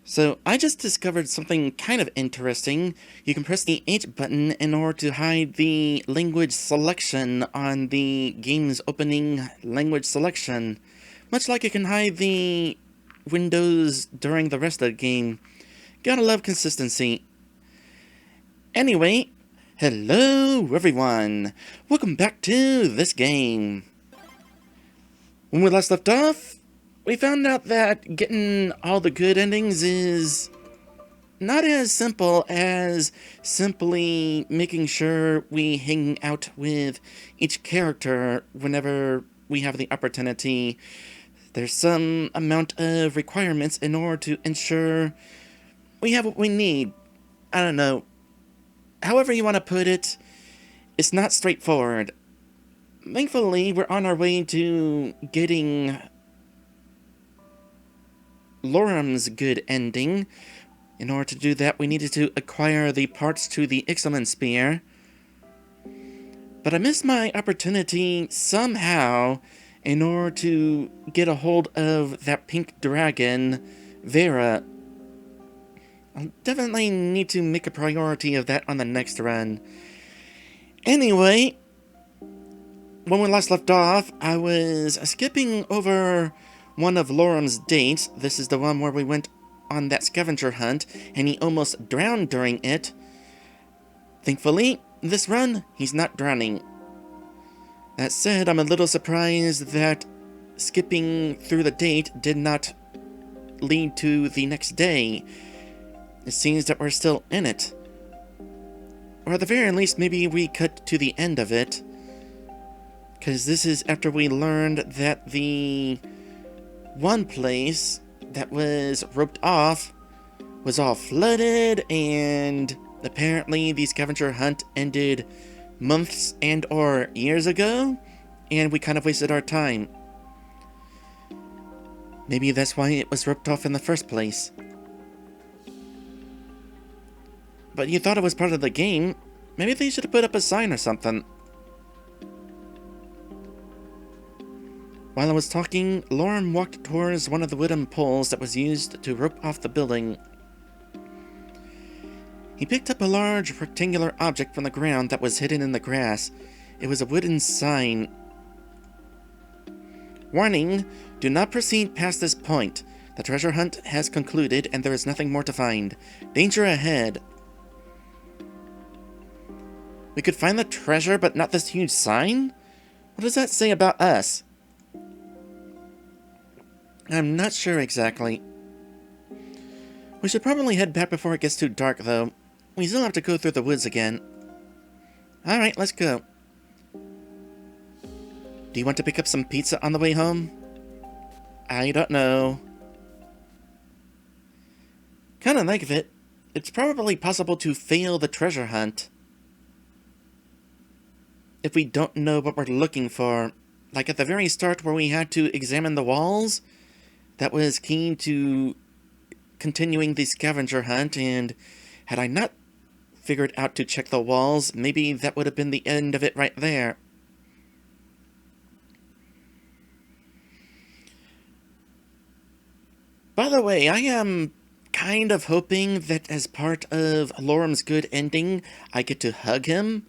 So I just discovered something kind of interesting. You can press the H button in order to hide the language selection on the game's opening language selection, much like you can hide the windows during the rest of the game. Gotta love consistency. Anyway, hello everyone! Welcome back to this game. When we last left off, we found out that getting all the good endings is not as simple as simply making sure we hang out with each character whenever we have the opportunity. There's some amount of requirements in order to ensure we have what we need. I don't know. However you want to put it, it's not straightforward. Thankfully, we're on our way to getting Lorem's good ending. In order to do that, we needed to acquire the parts to the Ixomen spear. But I missed my opportunity somehow in order to get a hold of that pink dragon, Vera. I'll definitely need to make a priority of that on the next run. Anyway, when we last left off, I was skipping over one of Lorem's dates. This is the one where we went on that scavenger hunt, and he almost drowned during it. Thankfully, this run, he's not drowning. That said, I'm a little surprised that skipping through the date did not lead to the next day. It seems that we're still in it. Or at the very least, maybe we cut to the end of it. Because this is after we learned that the one place that was roped off was all flooded, and apparently the scavenger hunt ended months and or years ago, and we kind of wasted our time. Maybe that's why it was roped off in the first place. But you thought it was part of the game. Maybe they should have put up a sign or something. While I was talking, Lorem walked towards one of the wooden poles that was used to rope off the building. He picked up a large rectangular object from the ground that was hidden in the grass. It was a wooden sign. Warning, do not proceed past this point. The treasure hunt has concluded and there is nothing more to find. Danger ahead. We could find the treasure but not this huge sign? What does that say about us? I'm not sure exactly. We should probably head back before it gets too dark, though. We still have to go through the woods again. Alright, let's go. Do you want to pick up some pizza on the way home? I don't know. Kinda think of it, it's probably possible to fail the treasure hunt if we don't know what we're looking for. Like at the very start where we had to examine the walls, that was key to continuing the scavenger hunt, and had I not figured out to check the walls, maybe that would have been the end of it right there. By the way, I am kind of hoping that as part of Lorem's good ending, I get to hug him.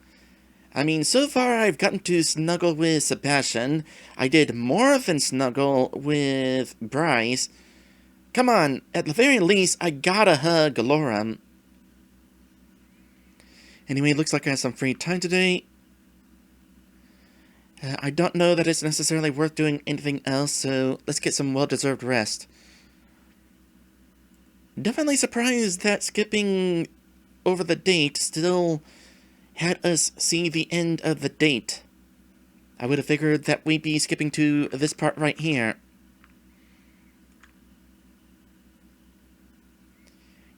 I mean, so far I've gotten to snuggle with Sebastian. I did more than snuggle with Bryce. Come on, at the very least, I gotta hug Lorem. Anyway, looks like I have some free time today. I don't know that it's necessarily worth doing anything else, so let's get some well-deserved rest. Definitely surprised that skipping over the date still had us see the end of the date. I would have figured that we'd be skipping to this part right here.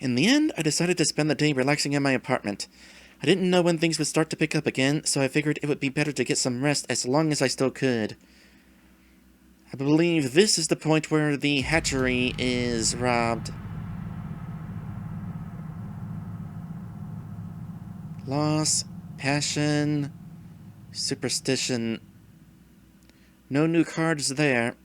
In the end, I decided to spend the day relaxing in my apartment. I didn't know when things would start to pick up again, so I figured it would be better to get some rest as long as I still could. I believe this is the point where the hatchery is robbed. Loss, passion, superstition. No new cards there.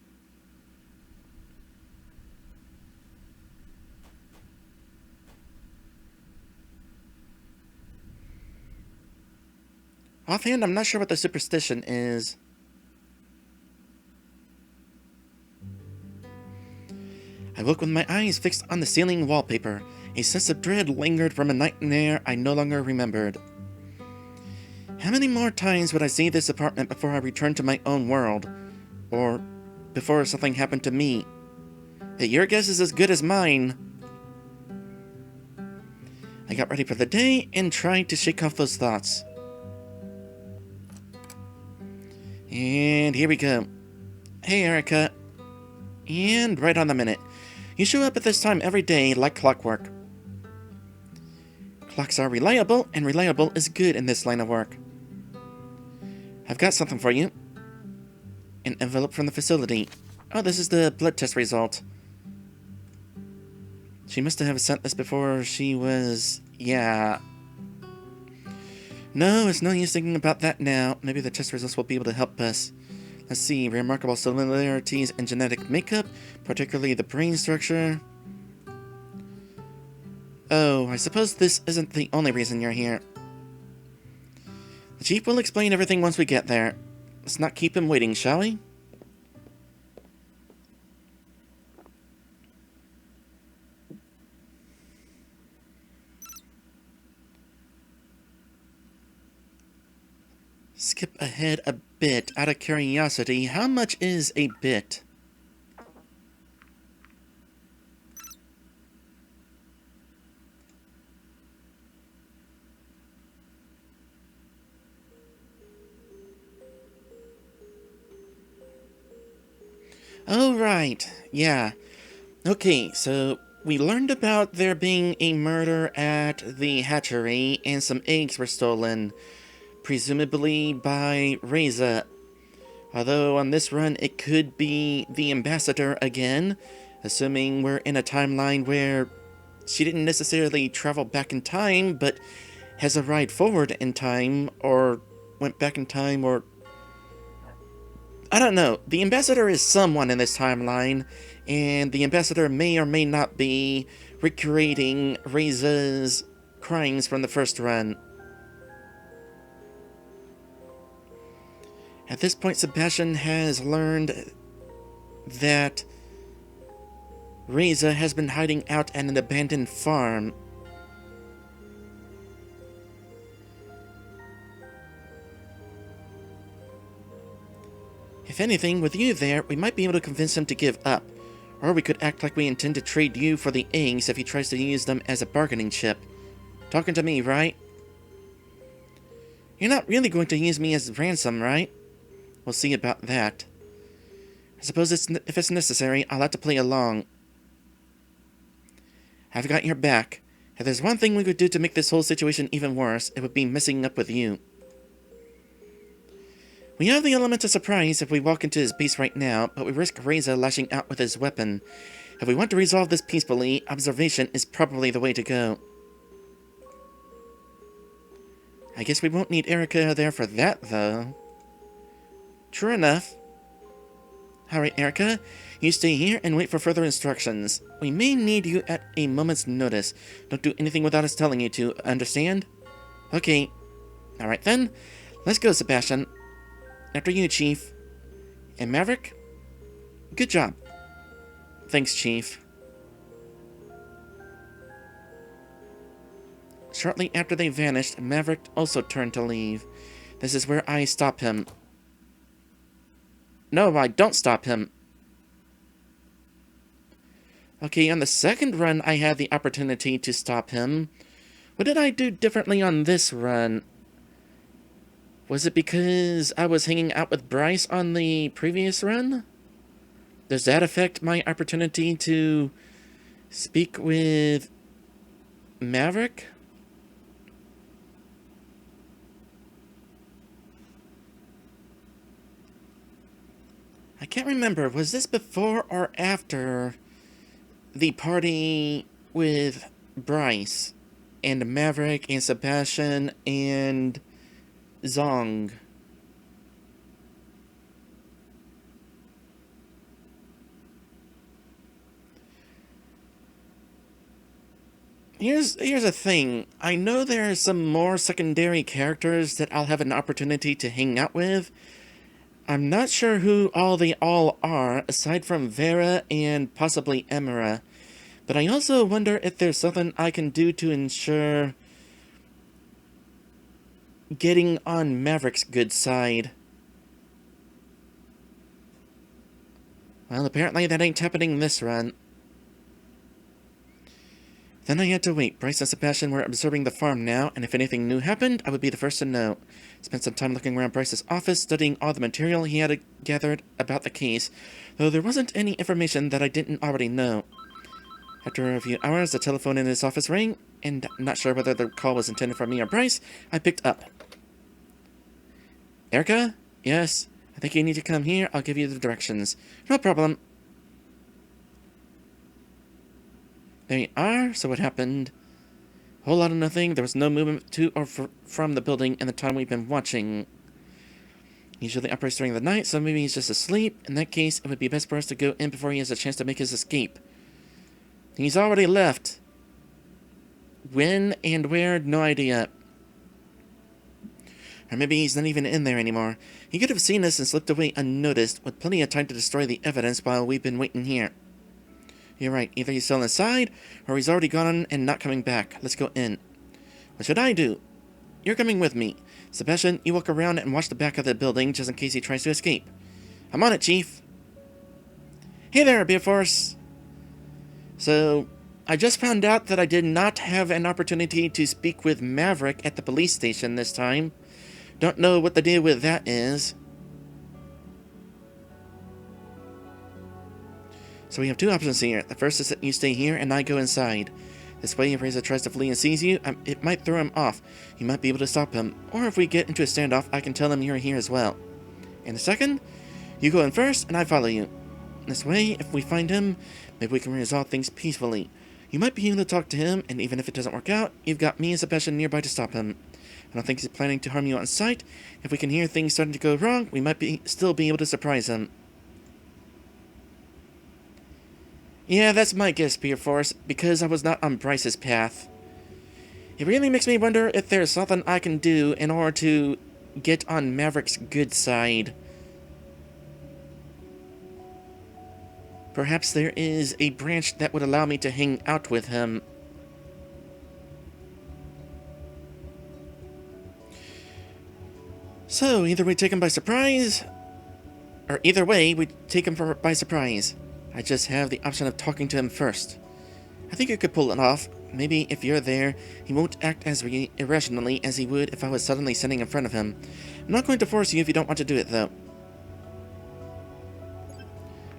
Offhand, I'm not sure what the superstition is. I woke with my eyes fixed on the ceiling wallpaper. A sense of dread lingered from a nightmare I no longer remembered. How many more times would I see this apartment before I returned to my own world? Or before something happened to me? Hey, your guess is as good as mine. I got ready for the day and tried to shake off those thoughts. And here we go. Hey, Erika. And right on the minute. You show up at this time every day like clockwork. Clocks are reliable, and reliable is good in this line of work. I've got something for you. An envelope from the facility. Oh, this is the blood test result. She must have sent this before she was... yeah. No, it's no use thinking about that now. Maybe the test results will be able to help us. Let's see, remarkable similarities in genetic makeup, particularly the brain structure. Oh, I suppose this isn't the only reason you're here. The chief will explain everything once we get there. Let's not keep him waiting, shall we? Skip ahead a bit. Out of curiosity, how much is a bit? Oh, right. Yeah. Okay, so we learned about there being a murder at the hatchery and some eggs were stolen, presumably by Reza. Although on this run it could be the ambassador again, assuming we're in a timeline where she didn't necessarily travel back in time, but has a ride forward in time, or went back in time, or... I don't know. The ambassador is someone in this timeline, and the ambassador may or may not be recreating Reza's crimes from the first run. At this point, Sebastian has learned that Reza has been hiding out at an abandoned farm. If anything, with you there, we might be able to convince him to give up. Or we could act like we intend to trade you for the eggs if he tries to use them as a bargaining chip. Talking to me, right? You're not really going to use me as ransom, right? We'll see about that. I suppose if it's necessary, I'll have to play along. I've got your back. If there's one thing we could do to make this whole situation even worse, it would be messing up with you. We have the element of surprise if we walk into his base right now, but we risk Reza lashing out with his weapon. If we want to resolve this peacefully, observation is probably the way to go. I guess we won't need Erika there for that, though. True enough. Alright, Erika, you stay here and wait for further instructions. We may need you at a moment's notice. Don't do anything without us telling you to, understand? Okay. Alright then, let's go, Sebastian. After you, Chief. And Maverick? Good job. Thanks, Chief. Shortly after they vanished, Maverick also turned to leave. This is where I stop him. No, I don't stop him. Okay, on the second run, I had the opportunity to stop him. What did I do differently on this run? Was it because I was hanging out with Bryce on the previous run? Does that affect my opportunity to speak with Maverick? I can't remember. Was this before or after the party with Bryce and Maverick and Sebastian and Zong? Here's the thing. I know there are some more secondary characters that I'll have an opportunity to hang out with. I'm not sure who they all are, aside from Vera and possibly Emira. But I also wonder if there's something I can do to ensure getting on Maverick's good side. Well, apparently that ain't happening this run. Then I had to wait. Bryce and Sebastian were observing the farm now, and if anything new happened, I would be the first to know. Spent some time looking around Bryce's office, studying all the material he had gathered about the case, though there wasn't any information that I didn't already know. After a few hours, the telephone in his office rang, and not sure whether the call was intended for me or Bryce, I picked up. Erika? Yes. I think you need to come here. I'll give you the directions. No problem. There you are. So what happened? A whole lot of nothing. There was no movement to or from the building in the time we've been watching. He usually operates during the night, so maybe he's just asleep. In that case, it would be best for us to go in before he has a chance to make his escape. He's already left. When and where, no idea. Or maybe he's not even in there anymore. He could have seen us and slipped away unnoticed, with plenty of time to destroy the evidence while we've been waiting here. You're right, either he's still inside, or he's already gone and not coming back. Let's go in. What should I do? You're coming with me. Sebastian, you walk around and watch the back of the building, just in case he tries to escape. I'm on it, Chief. Hey there, Beer Force. So, I just found out that I did not have an opportunity to speak with Maverick at the police station this time. Don't know what the deal with that is. So we have two options here. The first is that you stay here and I go inside. This way, if Reza tries to flee and sees you, it might throw him off. You might be able to stop him. Or if we get into a standoff, I can tell him you're here as well. And the second, you go in first and I follow you. This way, if we find him, maybe we can resolve things peacefully. You might be able to talk to him, and even if it doesn't work out, you've got me and Sebastian nearby to stop him. I don't think he's planning to harm you on sight. If we can hear things starting to go wrong, we might still be able to surprise him. Yeah, that's my guess, Beer Force, because I was not on Bryce's path. It really makes me wonder if there's something I can do in order to get on Maverick's good side. Perhaps there is a branch that would allow me to hang out with him. So, either we take him by surprise, or either way, we take him by surprise. I just have the option of talking to him first. I think you could pull it off. Maybe if you're there, he won't act as irrationally as he would if I was suddenly sitting in front of him. I'm not going to force you if you don't want to do it, though.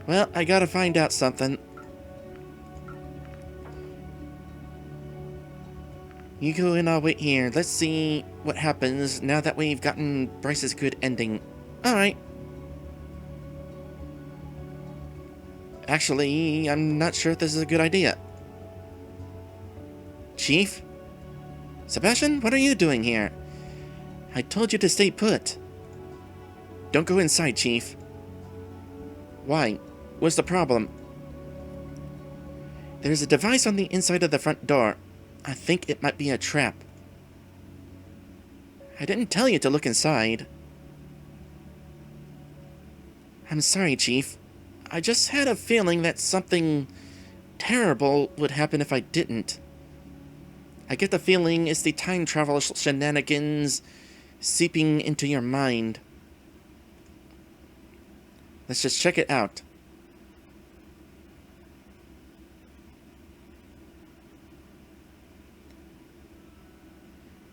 Well, I gotta find out something. You go and I'll wait here. Let's see what happens now that we've gotten Bryce's good ending. Alright. Actually, I'm not sure if this is a good idea. Chief? Sebastian, what are you doing here? I told you to stay put. Don't go inside, Chief. Why? What's the problem? There's a device on the inside of the front door. I think it might be a trap. I didn't tell you to look inside. I'm sorry, Chief. I just had a feeling that something terrible would happen if I didn't. I get the feeling it's the time travel shenanigans seeping into your mind. Let's just check it out.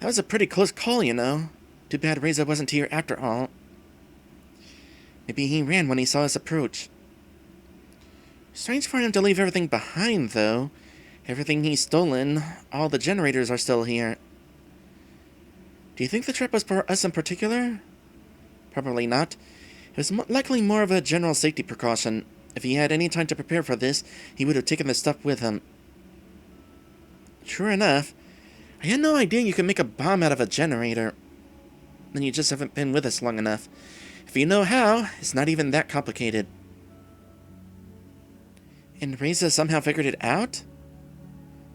That was a pretty close call, you know. Too bad Reza wasn't here after all. Maybe he ran when he saw us approach. Strange for him to leave everything behind, though. Everything he's stolen, all the generators are still here. Do you think the trap was for us in particular? Probably not. It was likely more of a general safety precaution. If he had any time to prepare for this, he would have taken the stuff with him. Sure enough, I had no idea you could make a bomb out of a generator. Then you just haven't been with us long enough. If you know how, it's not even that complicated. And Reza somehow figured it out?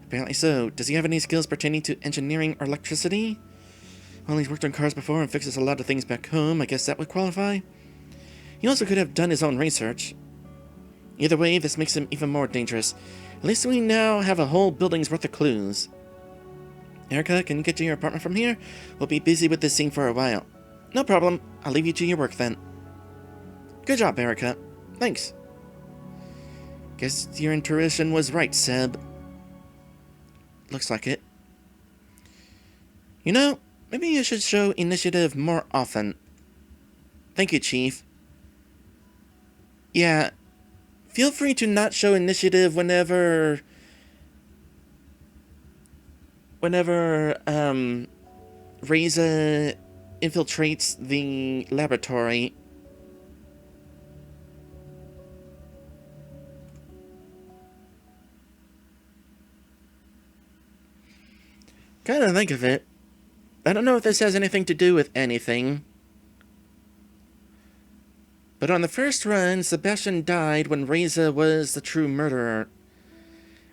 Apparently so. Does he have any skills pertaining to engineering or electricity? Well, he's worked on cars before and fixes a lot of things back home. I guess that would qualify. He also could have done his own research. Either way, this makes him even more dangerous. At least we now have a whole building's worth of clues. Erika, can you get to your apartment from here? We'll be busy with this scene for a while. No problem. I'll leave you to your work then. Good job, Erika. Thanks. Guess your intuition was right, Seb. Looks like it. You know, maybe you should show initiative more often. Thank you, Chief. Yeah, feel free to not show initiative whenever Reza infiltrates the laboratory. Kinda think of it. I don't know if this has anything to do with anything. But on the first run, Sebastian died when Reza was the true murderer.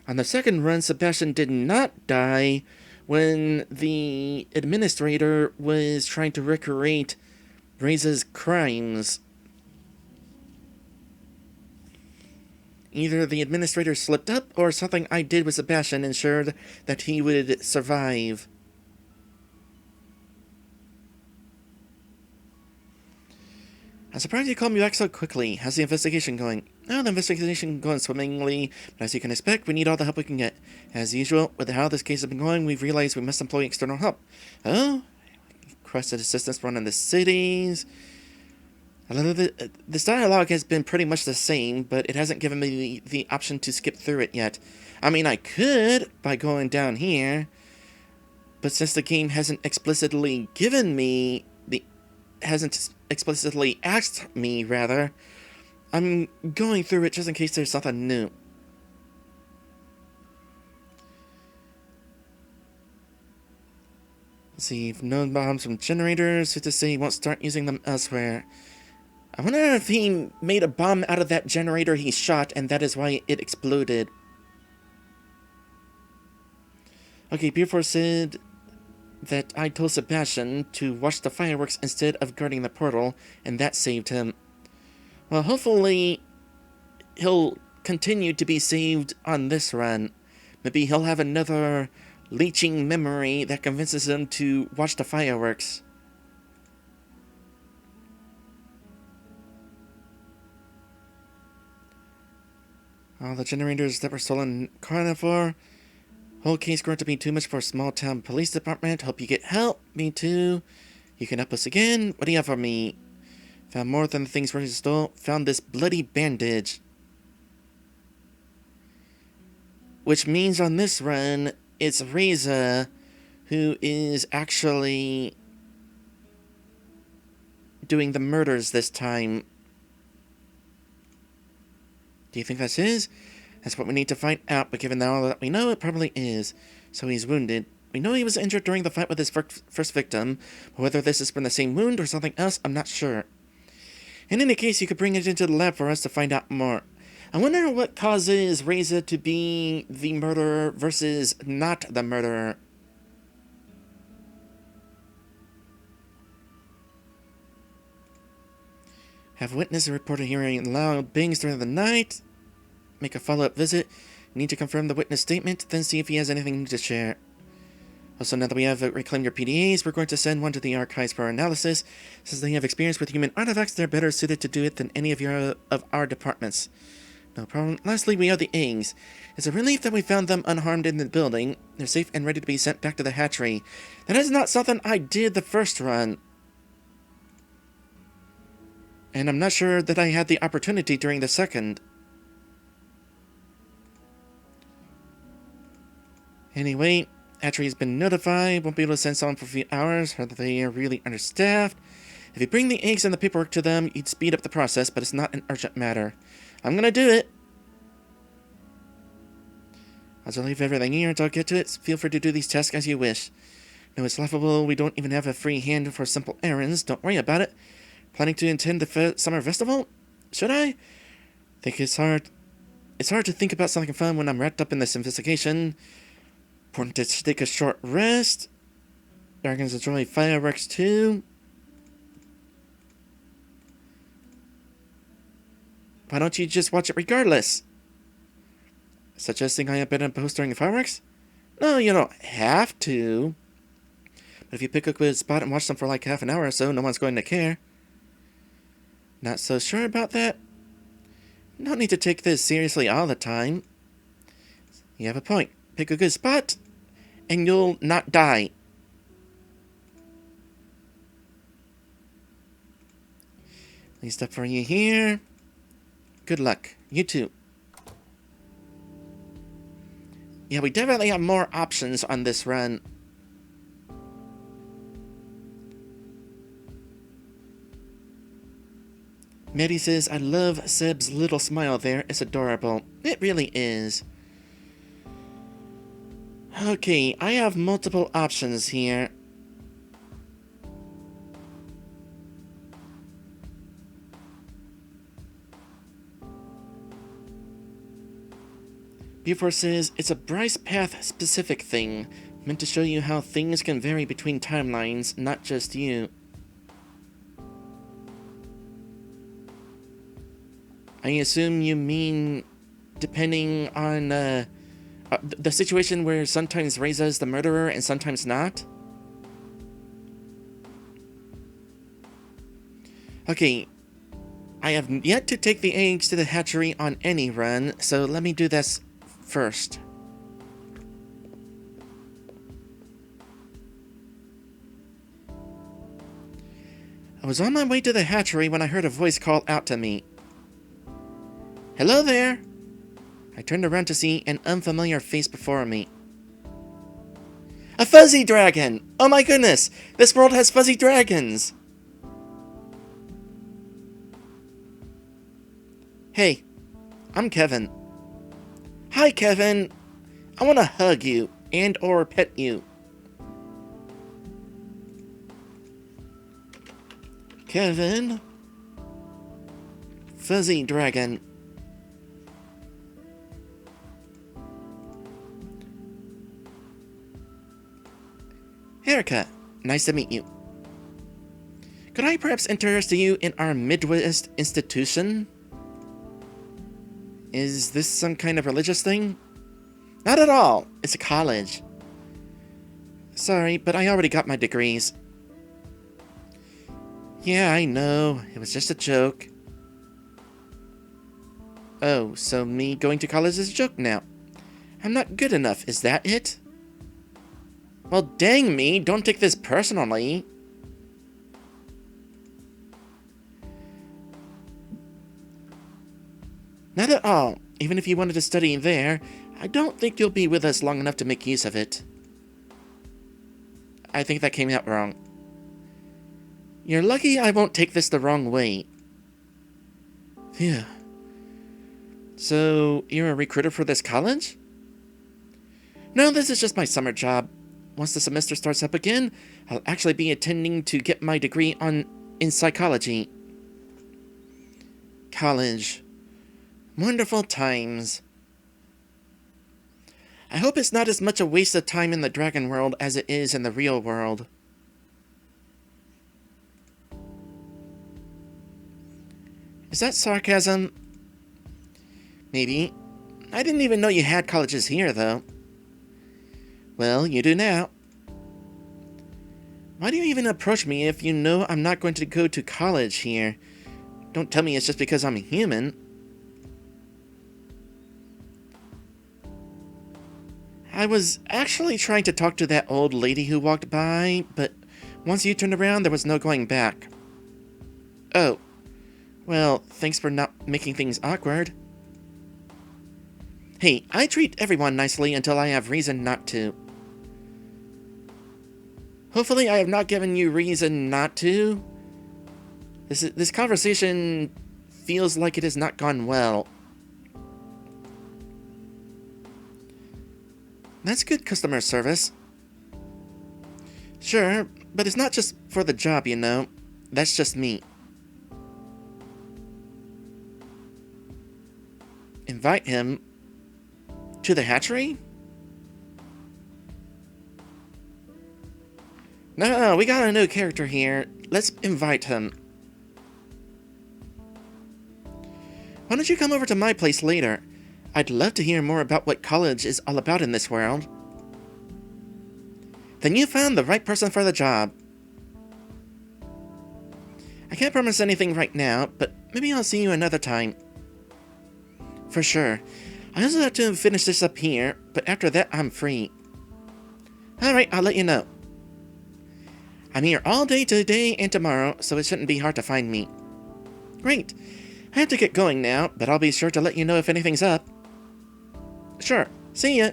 On the second run, Sebastian did not die when the administrator was trying to recreate Reza's crimes. Either the administrator slipped up, or something I did with Sebastian ensured that he would survive. I'm surprised you called me back so quickly. How's the investigation going? Oh, the investigation going swimmingly, but as you can expect, we need all the help we can get. As usual, with how this case has been going, we've realized we must employ external help. Oh? Requested assistance from one of the cities. This dialogue has been pretty much the same, but it hasn't given me the option to skip through it yet. I mean, I could, by going down here, but since the game hasn't explicitly asked me, rather, I'm going through it just in case there's something new. Let's see, known bombs from generators, who's to say he won't start using them elsewhere. I wonder if he made a bomb out of that generator he shot, and that is why it exploded. Okay, Beaufort said that I told Sebastian to watch the fireworks instead of guarding the portal, and that saved him. Well, hopefully he'll continue to be saved on this run. Maybe he'll have another leeching memory that convinces him to watch the fireworks. All the generators that were stolen Carnivore. Whole case growing to be too much for a small town police department. Hope you get help. Me too. You can help us again. What do you have for me? Found more than the things Rosie stole. Found this bloody bandage. Which means on this run, it's Reza who is actually doing the murders this time. Do you think that's his? That's what we need to find out, but given all that we know, it probably is. So he's wounded. We know he was injured during the fight with his first victim, but whether this is from the same wound or something else, I'm not sure. In any case, you could bring it into the lab for us to find out more. I wonder what causes Reza to be the murderer versus not the murderer. Have witnessed a reporter hearing loud bangs during the night. Make a follow-up visit. Need to confirm the witness statement, then see if he has anything to share. Also, now that we have reclaimed your PDAs, we're going to send one to the archives for analysis. Since they have experience with human artifacts, they're better suited to do it than any of our departments. No problem. Lastly, we have the eggs. It's a relief that we found them unharmed in the building. They're safe and ready to be sent back to the hatchery. That is not something I did the first run. And I'm not sure that I had the opportunity during the second. Anyway, hatchery has been notified. Won't be able to send someone for a few hours. Heard that they are really understaffed. If you bring the eggs and the paperwork to them, you'd speed up the process, but it's not an urgent matter. I'm gonna do it. I'll just leave everything here until I get to it. Feel free to do these tasks as you wish. No, it's laughable. We don't even have a free hand for simple errands. Don't worry about it. Planning to attend the summer festival? Should I? Think it's hard. It's hard to think about something fun when I'm wrapped up in this investigation. Important to take a short rest. Dragons enjoy fireworks too. Why don't you just watch it regardless? Suggesting I abandon post during the fireworks? No, you don't have to. But if you pick a good spot and watch them for like half an hour or so, no one's going to care. Not so sure about that? No need to take this seriously all the time. You have a point. Pick a good spot, and you'll not die. Any stuff for you here. Good luck. You too. Yeah, we definitely have more options on this run. Maddie says, I love Seb's little smile there. It's adorable. It really is. Okay, I have multiple options here. Buford says, it's a Bryce Path specific thing, meant to show you how things can vary between timelines, not just you. I assume you mean depending on the situation where sometimes Reza is the murderer and sometimes not? Okay, I have yet to take the eggs to the hatchery on any run, so let me do this first. I was on my way to the hatchery when I heard a voice call out to me. Hello there! I turned around to see an unfamiliar face before me. A fuzzy dragon! Oh my goodness! This world has fuzzy dragons! Hey, I'm Kevin. Hi, Kevin. I want to hug you and or pet you. Kevin. Fuzzy dragon. Erika, nice to meet you. Could I perhaps interest you in our Midwest institution? Is this some kind of religious thing? Not at all. It's a college. Sorry, but I already got my degrees. Yeah, I know. It was just a joke. Oh, so me going to college is a joke now. I'm not good enough, is that it? Well, dang me, don't take this personally. Not at all. Even if you wanted to study there, I don't think you'll be with us long enough to make use of it. I think that came out wrong. You're lucky I won't take this the wrong way. Phew. So, you're a recruiter for this college? No, this is just my summer job. Once the semester starts up again, I'll actually be attending to get my degree in psychology. College. Wonderful times. I hope it's not as much a waste of time in the dragon world as it is in the real world. Is that sarcasm? Maybe. I didn't even know you had colleges here, though. Well, you do now. Why do you even approach me if you know I'm not going to go to college here? Don't tell me it's just because I'm a human. I was actually trying to talk to that old lady who walked by, but once you turned around, there was no going back. Oh. Well, thanks for not making things awkward. Hey, I treat everyone nicely until I have reason not to. Hopefully I have not given you reason not to. This conversation feels like it has not gone well. That's good customer service. Sure, but it's not just for the job, you know. That's just me. Invite him to the hatchery? No, we got a new character here. Let's invite him. Why don't you come over to my place later? I'd love to hear more about what college is all about in this world. Then you found the right person for the job. I can't promise anything right now, but maybe I'll see you another time. For sure. I also have to finish this up here, but after that I'm free. Alright, I'll let you know. I'm here all day today and tomorrow, so it shouldn't be hard to find me. Great. I have to get going now, but I'll be sure to let you know if anything's up. Sure. See ya.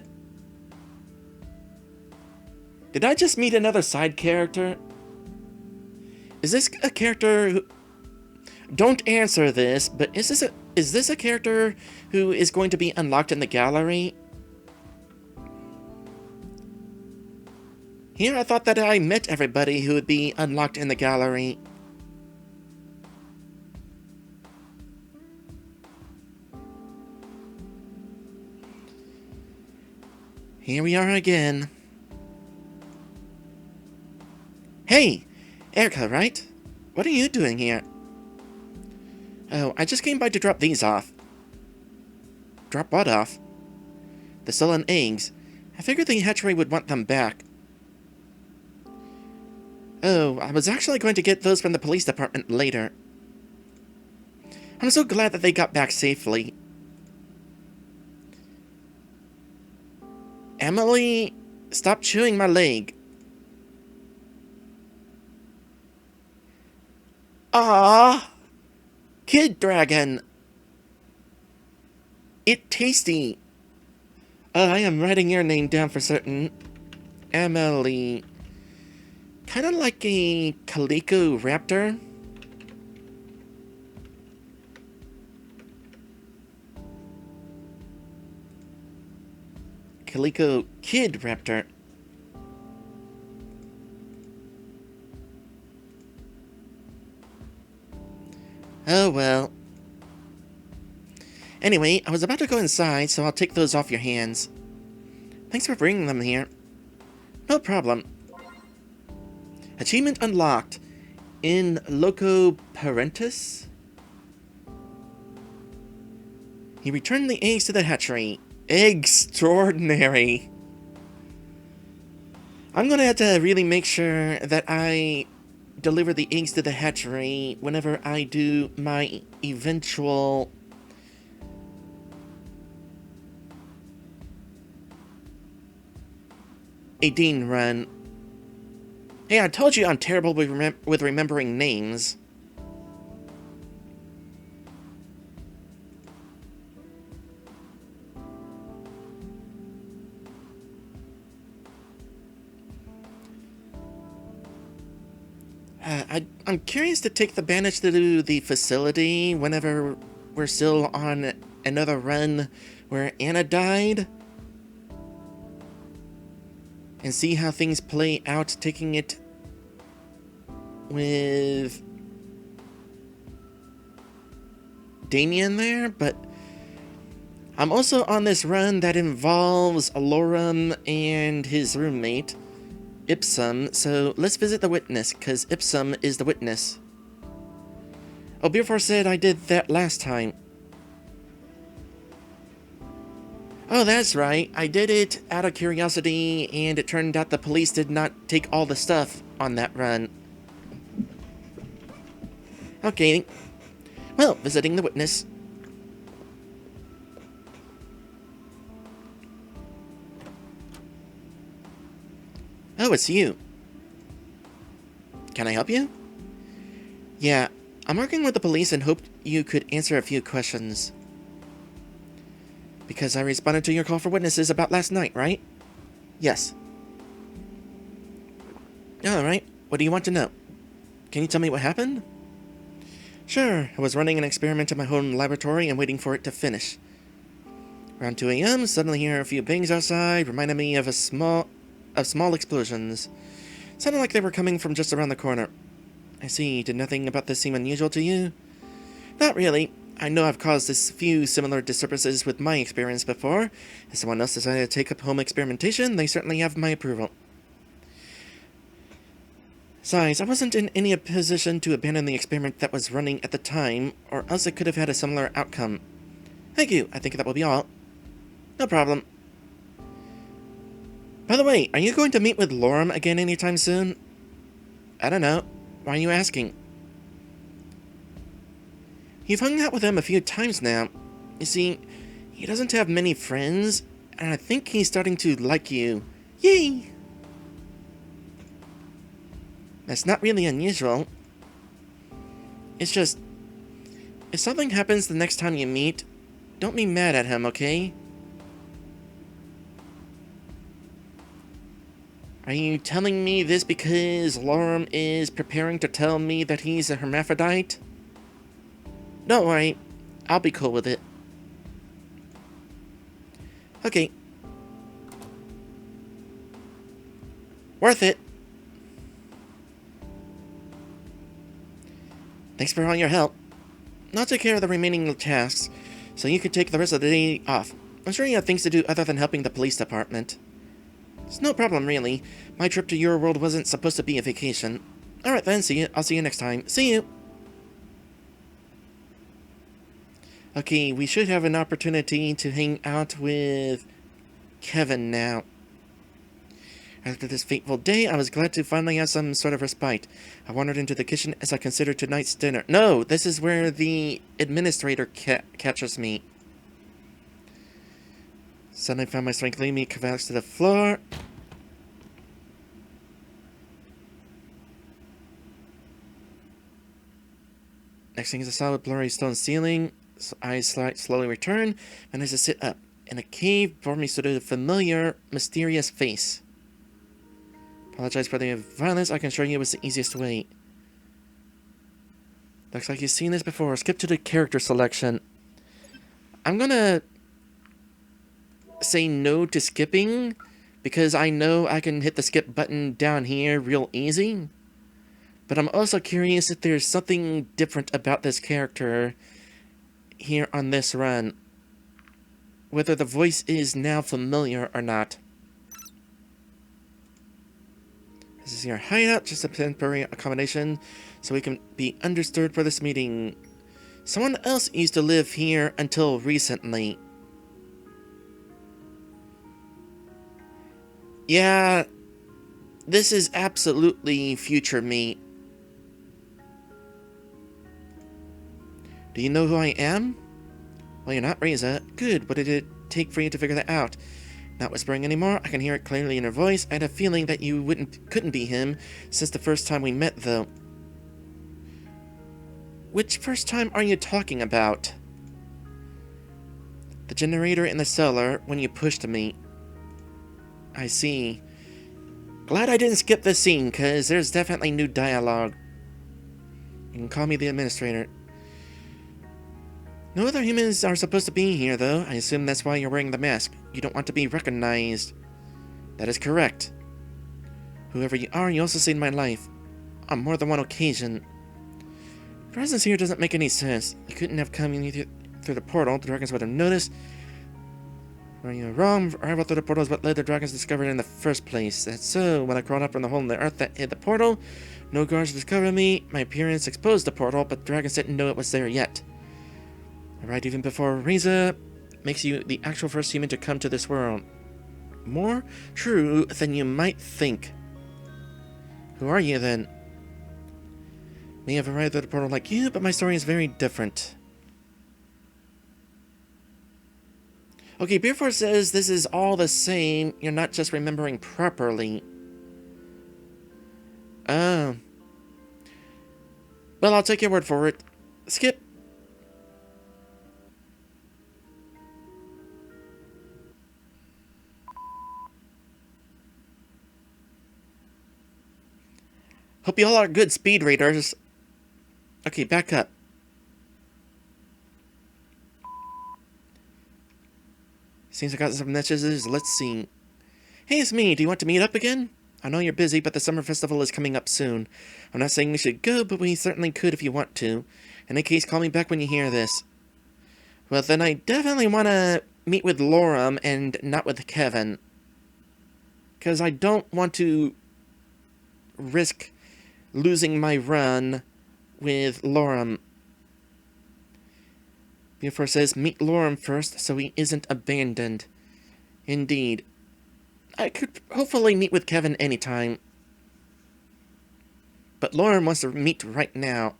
Did I just meet another side character? Is this a character who... Don't answer this, but is this a character who is going to be unlocked in the gallery? Here I thought that I met everybody who would be unlocked in the gallery. Here we are again. Hey! Erika, right? What are you doing here? Oh, I just came by to drop these off. Drop what off? The stolen eggs. I figured the hatchery would want them back. Oh, I was actually going to get those from the police department later. I'm so glad that they got back safely. Emily, stop chewing my leg. Ah, Kid Dragon. It tasty. I am writing your name down for certain. Emily. Kind of like a calico raptor. Calico Kid Raptor. Oh well. Anyway, I was about to go inside, so I'll take those off your hands. Thanks for bringing them here. No problem. Achievement unlocked. In loco parentis? He returned the eggs to the hatchery. Extraordinary. I'm gonna have to really make sure that I deliver the eggs to the hatchery whenever I do my eventual Dean run. Hey, I told you I'm terrible with remembering names. I'm curious to take the bandage to the facility whenever we're still on another run where Anna died. And see how things play out, taking it with Damien there, but I'm also on this run that involves Lorem and his roommate, Ipsum, so let's visit the witness, because Ipsum is the witness. Oh, before said I did that last time. Oh, that's right. I did it out of curiosity, and it turned out the police did not take all the stuff on that run. Okay. Well, visiting the witness. Oh, it's you. Can I help you? Yeah, I'm working with the police and hoped you could answer a few questions. Because I responded to your call for witnesses about last night, right? Yes. Alright, what do you want to know? Can you tell me what happened? Sure, I was running an experiment in my home laboratory and waiting for it to finish. Around 2 a.m., suddenly hear a few bangs outside, reminded me of small explosions. Sounded like they were coming from just around the corner. I see, did nothing about this seem unusual to you? Not really. I know I've caused a few similar disturbances with my experiments before. If someone else decided to take up home experimentation, they certainly have my approval. Besides, I wasn't in any position to abandon the experiment that was running at the time, or else it could have had a similar outcome. Thank you. I think that will be all. No problem. By the way, are you going to meet with Lorem again anytime soon? I don't know. Why are you asking? You've hung out with him a few times now. You see, he doesn't have many friends, and I think he's starting to like you. Yay! That's not really unusual. It's just, if something happens the next time you meet, don't be mad at him, okay? Are you telling me this because Lorem is preparing to tell me that he's a hermaphrodite? Don't worry, I'll be cool with it. Okay. Worth it. Thanks for all your help. I'll take care of the remaining tasks, so you can take the rest of the day off. I'm sure you have things to do other than helping the police department. It's no problem, really. My trip to your world wasn't supposed to be a vacation. Alright then, see you. I'll see you next time. See you! Okay, we should have an opportunity to hang out with Kevin now. After this fateful day, I was glad to finally have some sort of respite. I wandered into the kitchen as I considered tonight's dinner. No, this is where the administrator catches me. Suddenly found my strength leading me collapsed to the floor. Next thing is a solid blurry stone ceiling. So eyes slowly return, and as I sit up. In a cave, before me stood a familiar, mysterious face. Apologize for the violence, I can assure you it was the easiest way. Looks like you've seen this before. Skip to the character selection. I'm gonna say no to skipping, because I know I can hit the skip button down here real easy. But I'm also curious if there's something different about this character here on this run. Whether the voice is now familiar or not. This is your hideout, just a temporary accommodation, so we can be undisturbed for this meeting. Someone else used to live here until recently. Yeah, this is absolutely future me. Do you know who I am? Well, you're not Reza. Good, what did it take for you to figure that out? Not whispering anymore, I can hear it clearly in her voice. I had a feeling that you couldn't be him since the first time we met, though. Which first time are you talking about? The generator in the cellar when you pushed me. I see. Glad I didn't skip this scene, cause there's definitely new dialogue. You can call me the administrator. No other humans are supposed to be here, though. I assume that's why you're wearing the mask. You don't want to be recognized. That is correct. Whoever you are, you also saved my life. On more than one occasion. Your presence here doesn't make any sense. You couldn't have come in through the portal. The dragons would have noticed. Are you wrong? Arrival through the portal is what led the dragons discovered in the first place. That's so. When I crawled up from the hole in the earth that hid the portal, no guards discovered me. My appearance exposed the portal, but the dragons didn't know it was there yet. Arrived even before Reza makes you the actual first human to come to this world. More true than you might think. Who are you, then? May have arrived at the portal like you, but my story is very different. Okay, Beerforce says this is all the same. You're not just remembering properly. Oh. Well, I'll take your word for it. Skip. Hope you all are good speed readers. Okay, back up. Seems I got some messages. Let's see. Hey, it's me. Do you want to meet up again? I know you're busy, but the summer festival is coming up soon. I'm not saying we should go, but we certainly could if you want to. In any case, call me back when you hear this. Well, then I definitely want to meet with Lorem and not with Kevin. Because I don't want to risk losing my run with Lorem. Before says, meet Lorem first so he isn't abandoned. Indeed. I could hopefully meet with Kevin anytime. But Lorem wants to meet right now.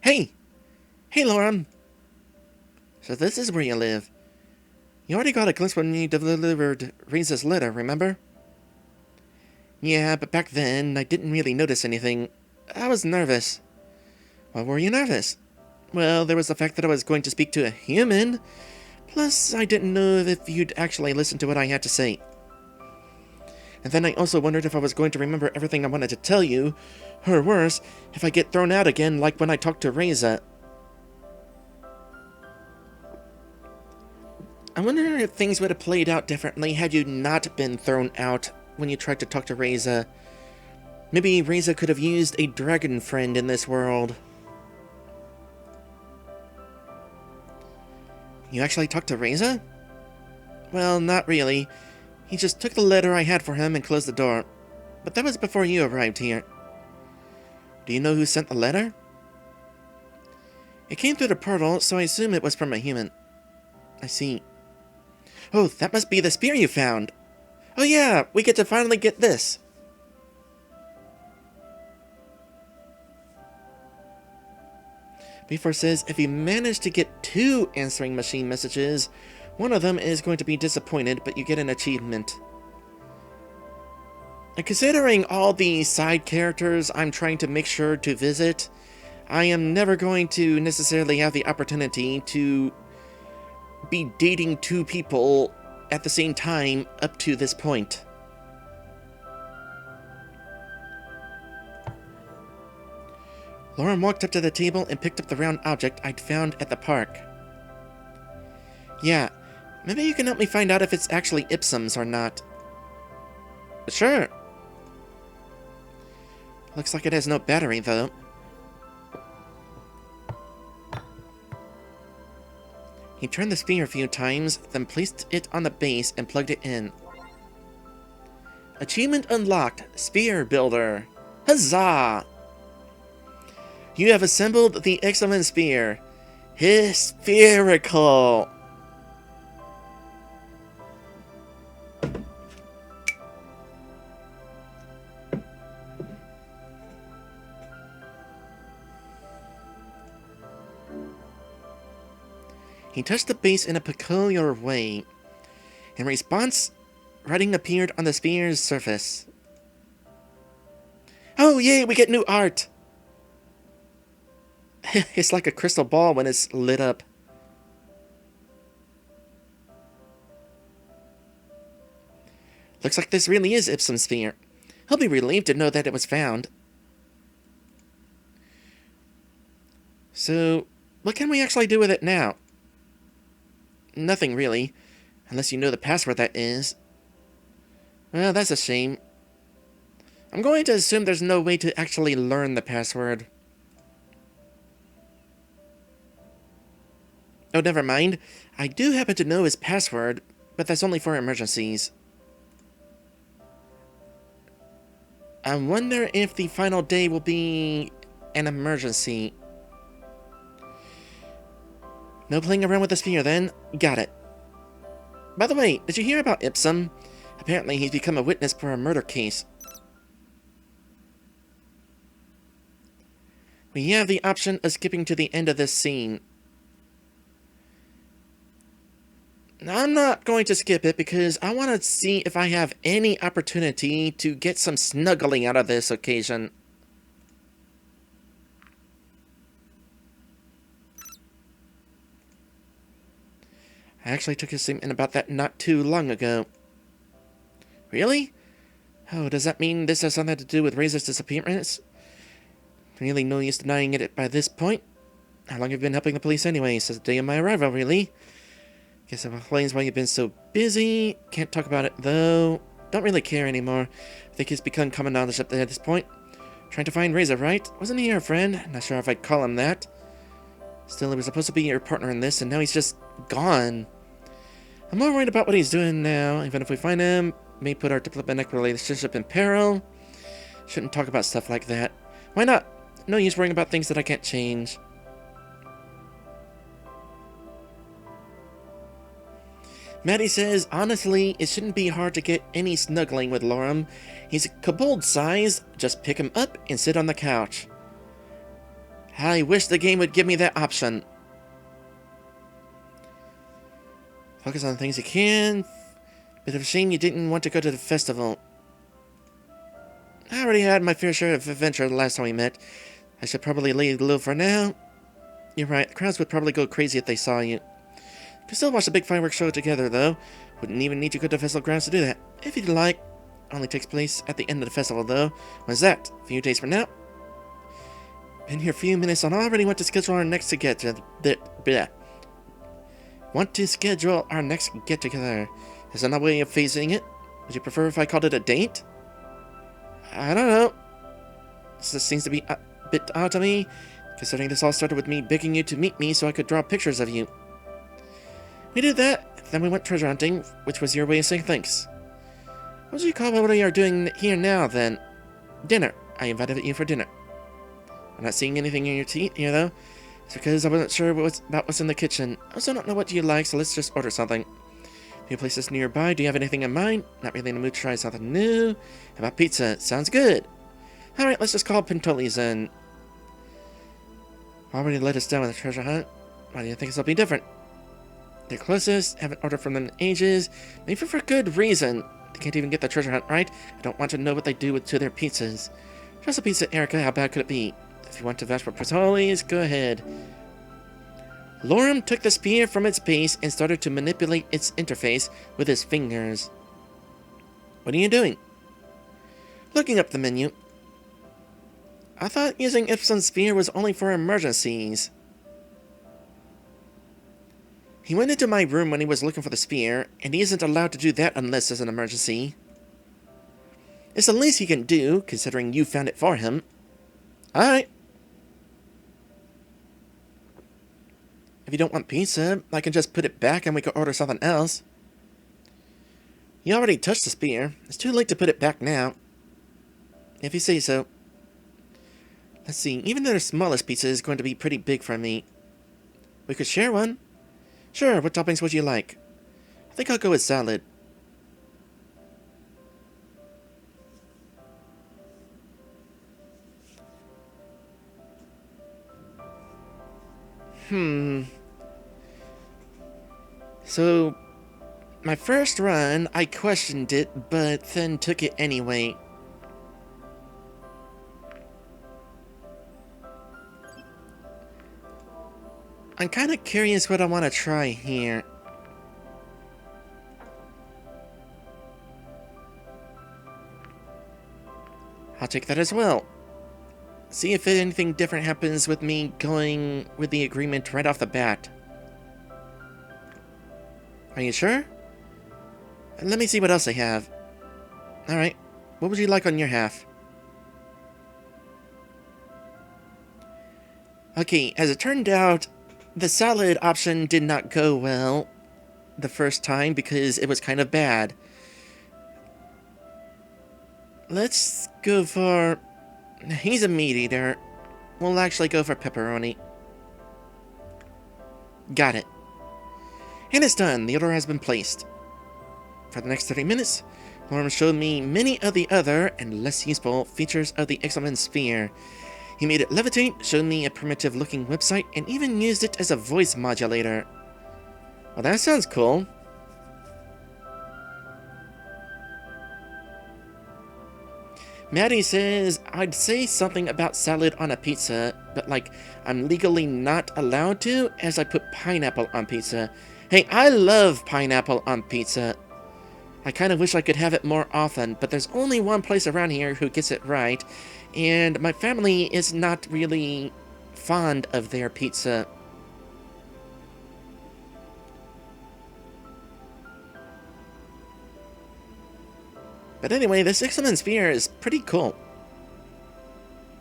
Hey! Hey, Lorem! So this is where you live. You already got a glimpse when you delivered Riza's letter, remember? Yeah, but back then, I didn't really notice anything. I was nervous. Why were you nervous? Well, there was the fact that I was going to speak to a human. Plus, I didn't know if you'd actually listen to what I had to say. And then I also wondered if I was going to remember everything I wanted to tell you, or worse, if I get thrown out again like when I talked to Riza. I wonder if things would have played out differently had you not been thrown out when you tried to talk to Riza. Maybe Riza could have used a dragon friend in this world. You actually talked to Riza? Well, not really. He just took the letter I had for him and closed the door. But that was before you arrived here. Do you know who sent the letter? It came through the portal, so I assume it was from a human. I see. Oh, that must be the spear you found. Oh yeah, we get to finally get this. Before says, if you manage to get 2 answering machine messages, one of them is going to be disappointed, but you get an achievement. And considering all the side characters I'm trying to make sure to visit, I am never going to necessarily have the opportunity to be dating 2 people at the same time up to this point. Lorem walked up to the table and picked up the round object I'd found at the park. Yeah, maybe you can help me find out if it's actually Ipsum's or not. Sure. Looks like it has no battery, though. He turned the spear a few times, then placed it on the base and plugged it in. Achievement unlocked, Spear Builder. Huzzah! You have assembled the Ixomen spear. Hyspherical! He touched the base in a peculiar way. In response, writing appeared on the spear's surface. Oh yay, we get new art! It's like a crystal ball when it's lit up. Looks like this really is Ipsum's spear. He'll be relieved to know that it was found. So, what can we actually do with it now? Nothing really, unless you know the password that is. Well, that's a shame. I'm going to assume there's no way to actually learn the password. Oh, never mind. I do happen to know his password, but that's only for emergencies. I wonder if the final day will be an emergency. No playing around with the spear then? Got it. By the way, did you hear about Ipsum? Apparently he's become a witness for a murder case. We have the option of skipping to the end of this scene. I'm not going to skip it because I want to see if I have any opportunity to get some snuggling out of this occasion. I actually took a statement about that not too long ago. Really? Oh, does that mean this has something to do with Razor's disappearance? Really no use denying it by this point. How long have you been helping the police anyway? Since the day of my arrival, really? Guess that explains why you've been so busy. Can't talk about it, though. Don't really care anymore. I think it's become common knowledge up there at this point. Trying to find Razor, right? Wasn't he your friend? Not sure if I'd call him that. Still, he was supposed to be your partner in this, and now he's just gone. I'm more worried about what he's doing now. Even if we find him, may put our diplomatic relationship in peril. Shouldn't talk about stuff like that. Why not? No use worrying about things that I can't change. Maddie says, honestly, it shouldn't be hard to get any snuggling with Lorem. He's a kobold size. Just pick him up and sit on the couch. I wish the game would give me that option. Focus on the things you can. Bit of a shame you didn't want to go to the festival. I already had my fair share of adventure the last time we met. I should probably leave low for now. You're right, the crowds would probably go crazy if they saw you. Could still watch the big fireworks show together, though. Wouldn't even need to go to festival grounds to do that. If you'd like. Only takes place at the end of the festival, though. When's that? A few days from now? Been here a few minutes and already want to schedule our next Want to schedule our next get-together. Is there another way of phasing it? Would you prefer if I called it a date? I don't know. This seems to be a bit odd to me, considering this all started with me begging you to meet me so I could draw pictures of you. We did that, then we went treasure hunting, which was your way of saying thanks. What do you call what we are doing here now, then? Dinner. I invited you for dinner. I'm not seeing anything in your teeth here, though. It's because I wasn't sure about what's in the kitchen. I also don't know what you like, so let's just order something. A few places nearby. Do you have anything in mind? Not really in the mood to try something new. How about pizza? Sounds good. Alright, let's just call Pentoli's then. Already let us down with a treasure hunt. Why do you think this will be different? They're closest, haven't ordered from them in ages. Maybe for good reason. They can't even get the treasure hunt right. I don't want to know what they do to their pizzas. Just a pizza, Erika. How bad could it be? If you want to vouch for Pentoli's, go ahead. Lorem took the spear from its base and started to manipulate its interface with his fingers. What are you doing? Looking up the menu. I thought using Ipsum's spear was only for emergencies. He went into my room when he was looking for the spear, and he isn't allowed to do that unless there's an emergency. It's the least he can do, considering you found it for him. Alright. If you don't want pizza, I can just put it back and we can order something else. You already touched the spear. It's too late to put it back now. If you say so. Let's see, even their smallest pizza is going to be pretty big for me. We could share one. Sure, what toppings would you like? I think I'll go with salad. So, my first run, I questioned it, but then took it anyway. I'm kind of curious what I want to try here. I'll take that as well. See if anything different happens with me going with the agreement right off the bat. Are you sure? Let me see what else I have. Alright, what would you like on your half? Okay, as it turned out, the salad option did not go well the first time because it was kind of bad. Let's go for... He's a meat eater. We'll actually go for pepperoni. Got it. And it's done. The order has been placed. For the next 30 minutes, Lorem showed me many of the other and less useful features of the Ixomen sphere. He made it levitate, showed me a primitive-looking website, and even used it as a voice modulator. Well, that sounds cool. Maddie says, I'd say something about salad on a pizza, but like, I'm legally not allowed to, as I put pineapple on pizza. Hey, I love pineapple on pizza. I kind of wish I could have it more often, but there's only one place around here who gets it right, and my family is not really fond of their pizza. But anyway, this Ixomen sphere is pretty cool.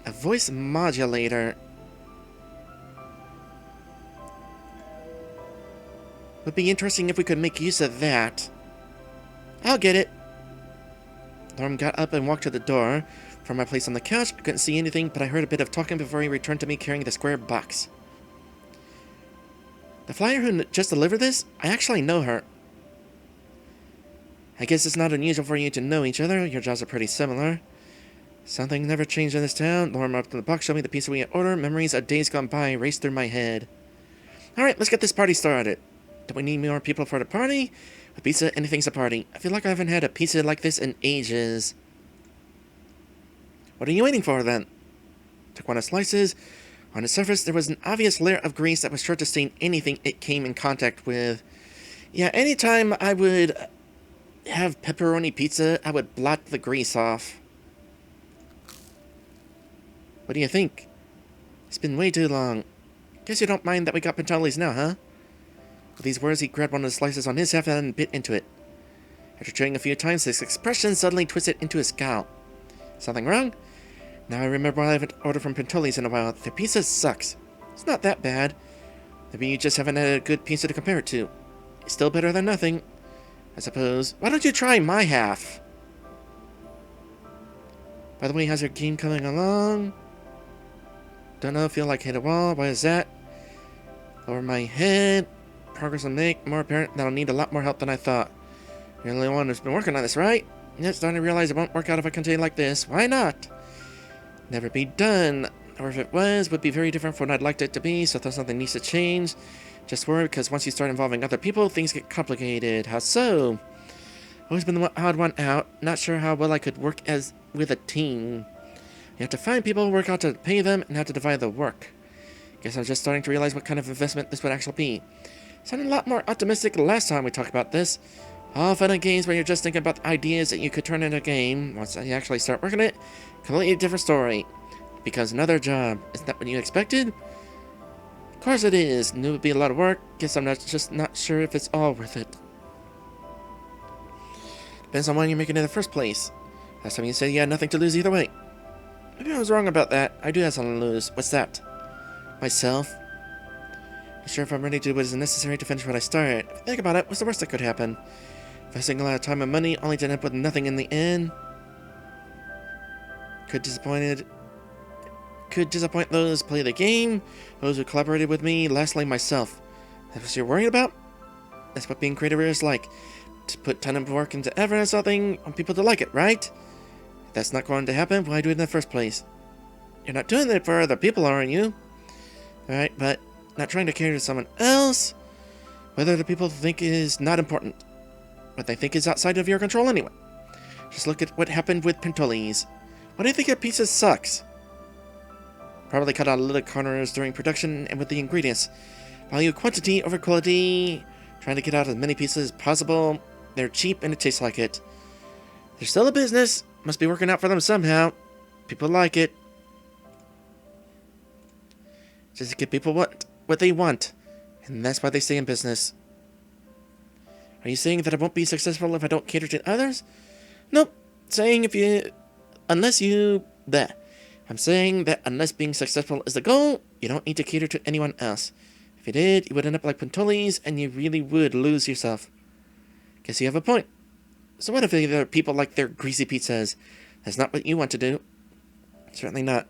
A voice modulator. Would be interesting if we could make use of that. I'll get it. Lorem got up and walked to the door. From my place on the couch, I couldn't see anything, but I heard a bit of talking before he returned to me carrying the square box. The flyer who just delivered this? I actually know her. I guess it's not unusual for you to know each other. Your jobs are pretty similar. Something never changed in this town. Lorem opened the box, showed me the pizza we had ordered. Memories of days gone by raced through my head. Alright, let's get this party started. Do we need more people for the party? A pizza, anything's a party. I feel like I haven't had a pizza like this in ages. What are you waiting for, then? Took one of the slices. On the surface, there was an obvious layer of grease that was sure to stain anything it came in contact with. Yeah, anytime I would have pepperoni pizza, I would blot the grease off. What do you think? It's been way too long. Guess you don't mind that we got Pentoli's now, huh? With these words, he grabbed one of the slices on his half and bit into it. After chewing a few times, his expression suddenly twisted into a scowl. Something wrong? Now I remember why I haven't ordered from Pentoli's in a while. Their pizza sucks. It's not that bad. Maybe you just haven't had a good pizza to compare it to. It's still better than nothing, I suppose. Why don't you try my half? By the way, how's your game coming along? Don't know, feel like hit a wall. Why is that? Lower my head. Progress will make more apparent that I'll need a lot more help than I thought. You're the only one who's been working on this, right? Yeah, starting to realize it won't work out if I continue like this. Why not? Never be done. Or if it was, would be very different from what I'd liked it to be, so I thought something needs to change. Just worry, because once you start involving other people, things get complicated. How so? Always been the odd one out. Not sure how well I could work as with a team. You have to find people, work out to pay them, and how to divide the work. Guess I'm just starting to realize what kind of investment this would actually be. Sounded a lot more optimistic last time we talked about this. All fun and games when you're just thinking about the ideas that you could turn into a game. Once you actually start working it, completely different story. Because another job. Isn't that what you expected? Of course it is. Knew it would be a lot of work. Guess I'm just not sure if it's all worth it. Depends on why you're making it in the first place. Last time you said you had nothing to lose either way. Maybe I was wrong about that. I do have something to lose. What's that? Myself. Not sure if I'm ready to do what is necessary to finish what I started. If you think about it, what's the worst that could happen? Investing a lot of time and money only to end up with nothing in the end. Could disappoint those who play the game, those who collaborated with me, lastly myself. That's what you're worried about? That's what being creative is like. To put ton of work into effort or something, want people to like it, right? If that's not going to happen, why do it in the first place? You're not doing it for other people, aren't you? Alright, but not trying to cater to someone else. Whether the people think is not important. What they think is outside of your control anyway. Just look at what happened with Pentoli's. Why do you think your pizza sucks? Probably cut out little corners during production and with the ingredients. Value quantity over quality. Trying to get out as many pieces as possible. They're cheap and it tastes like it. They're still a business. Must be working out for them somehow. People like it. Just to give people what they want. And that's why they stay in business. Are you saying that I won't be successful if I don't cater to others? Nope. I'm saying that unless being successful is the goal, you don't need to cater to anyone else. If you did, you would end up like Pentoli's, and you really would lose yourself. Guess you have a point. So what if other people like their greasy pizzas? That's not what you want to do. Certainly not.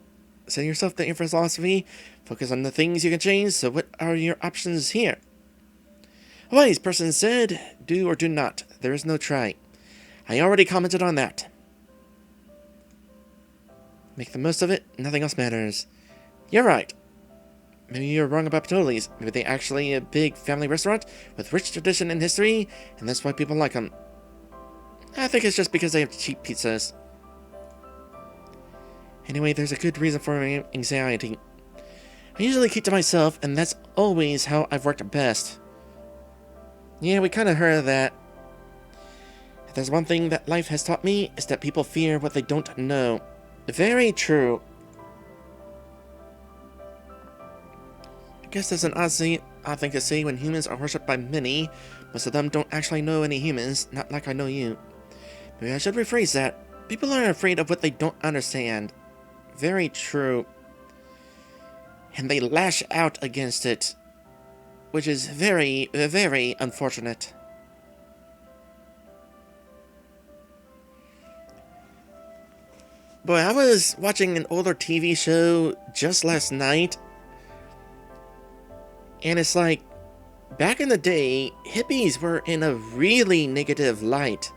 Set yourself the your philosophy. Focus on the things you can change. So what are your options here? A wise person said, do or do not. There is no try. I already commented on that. Make the most of it. Nothing else matters. You're right. Maybe you're wrong about Pentoli's. Maybe they're actually a big family restaurant with rich tradition and history, and that's why people like them. I think it's just because they have cheap pizzas. Anyway, there's a good reason for my anxiety. I usually keep to myself, and that's always how I've worked best. Yeah, we kind of heard of that. If there's one thing that life has taught me, is that people fear what they don't know. Very true. I guess that's an odd thing to say when humans are worshipped by many. Most of them don't actually know any humans, not like I know you. Maybe I should rephrase that. People are afraid of what they don't understand. Very true. And they lash out against it. which is very, very unfortunate. Boy, I was watching an older TV show just last night, and it's like, back in the day, hippies were in a really negative light.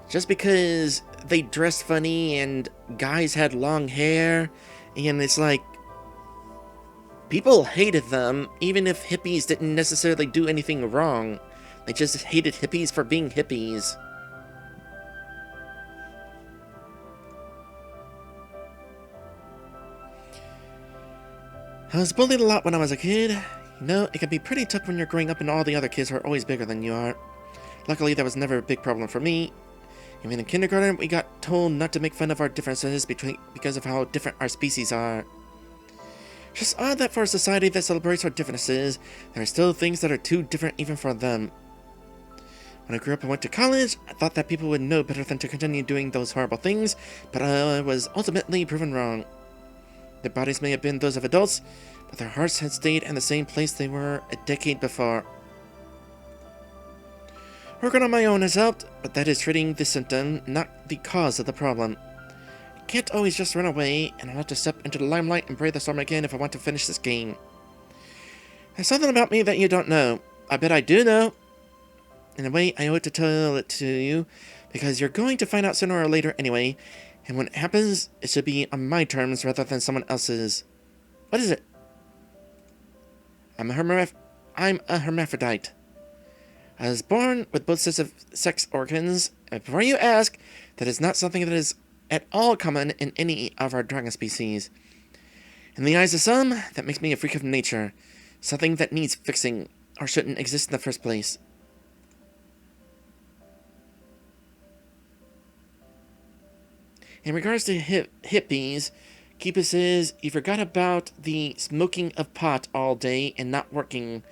Just because they dressed funny and guys had long hair, and it's like, people hated them, even if hippies didn't necessarily do anything wrong. They just hated hippies for being hippies. I was bullied a lot when I was a kid. You know, it can be pretty tough when you're growing up and all the other kids are always bigger than you are. Luckily, that was never a big problem for me. Even in kindergarten, we got told not to make fun of our differences because of how different our species are. Just odd that for a society that celebrates our differences, there are still things that are too different even for them. When I grew up and went to college, I thought that people would know better than to continue doing those horrible things, but I was ultimately proven wrong. Their bodies may have been those of adults, but their hearts had stayed in the same place they were a decade before. Working on my own has helped, but that is treating the symptom, not the cause of the problem. I can't always just run away, and I'll have to step into the limelight and brave the storm again if I want to finish this game. There's something about me that you don't know. I bet I do know. In a way, I owe it to tell it to you, because you're going to find out sooner or later anyway, and when it happens, it should be on my terms rather than someone else's. What is it? I'm a hermaphrodite. I was born with both sets of sex organs, and before you ask, that is not something that is at all common in any of our dragon species. In the eyes of some, that makes me a freak of nature, something that needs fixing, or shouldn't exist in the first place. In regards to hippies, Keepa says, you forgot about the smoking of pot all day and not working.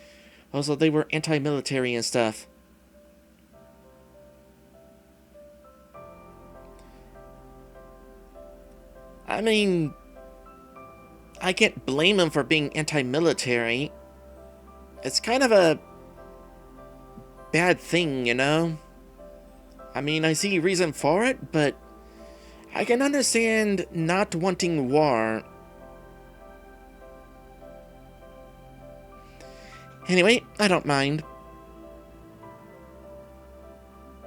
Also, they were anti-military and stuff. I mean, I can't blame them for being anti-military. It's kind of a bad thing, you know? I mean, I see reason for it, but I can understand not wanting war. Anyway, I don't mind.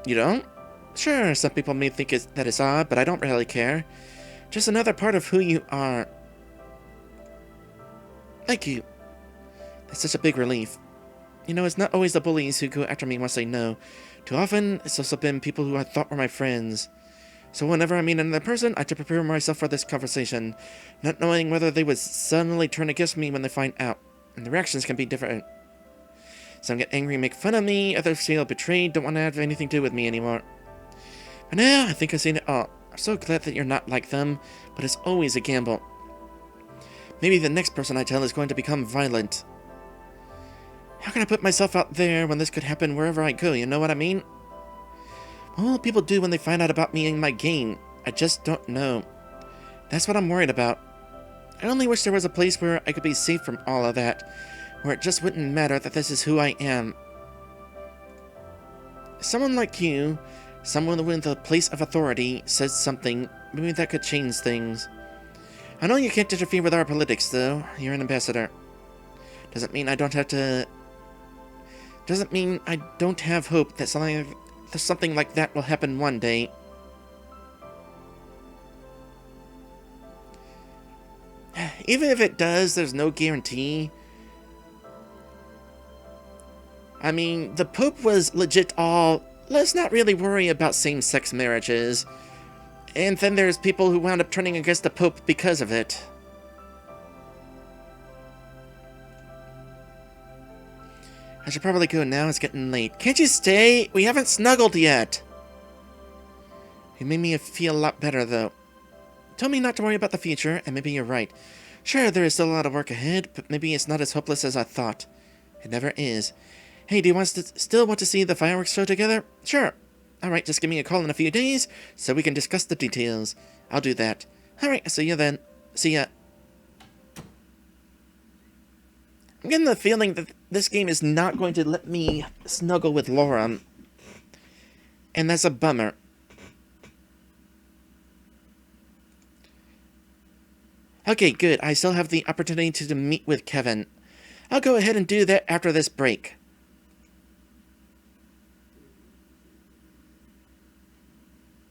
You don't? Sure, some people may think that it's odd, but I don't really care. Just another part of who you are. Thank you. That's such a big relief. You know, it's not always the bullies who go after me once they know. Too often, it's also been people who I thought were my friends. So whenever I meet another person, I have to prepare myself for this conversation, not knowing whether they would suddenly turn against me when they find out. And the reactions can be different. Some get angry and make fun of me, others feel betrayed, don't want to have anything to do with me anymore. But now, I think I've seen it all. I'm so glad that you're not like them, but it's always a gamble. Maybe the next person I tell is going to become violent. How can I put myself out there when this could happen wherever I go, you know what I mean? What will people do when they find out about me in my game? I just don't know. That's what I'm worried about. I only wish there was a place where I could be safe from all of that, where it just wouldn't matter that this is who I am. Someone like you, someone with a place of authority, says something, maybe that could change things. I know you can't interfere with our politics, though. You're an ambassador. Doesn't mean I don't have hope that something like that will happen one day. Even if it does, there's no guarantee. I mean, the Pope was legit all, let's not really worry about same-sex marriages. And then there's people who wound up turning against the Pope because of it. I should probably go now, it's getting late. Can't you stay? We haven't snuggled yet. You made me feel a lot better, though. Told me not to worry about the future, and maybe you're right. Sure, there is still a lot of work ahead, but maybe it's not as hopeless as I thought. It never is. Hey, do you still want to see the fireworks show together? Sure. Alright, just give me a call in a few days, so we can discuss the details. I'll do that. Alright, see you then. See ya. I'm getting the feeling that this game is not going to let me snuggle with Lorem. And that's a bummer. Okay, good. I still have the opportunity to meet with Kevin. I'll go ahead and do that after this break.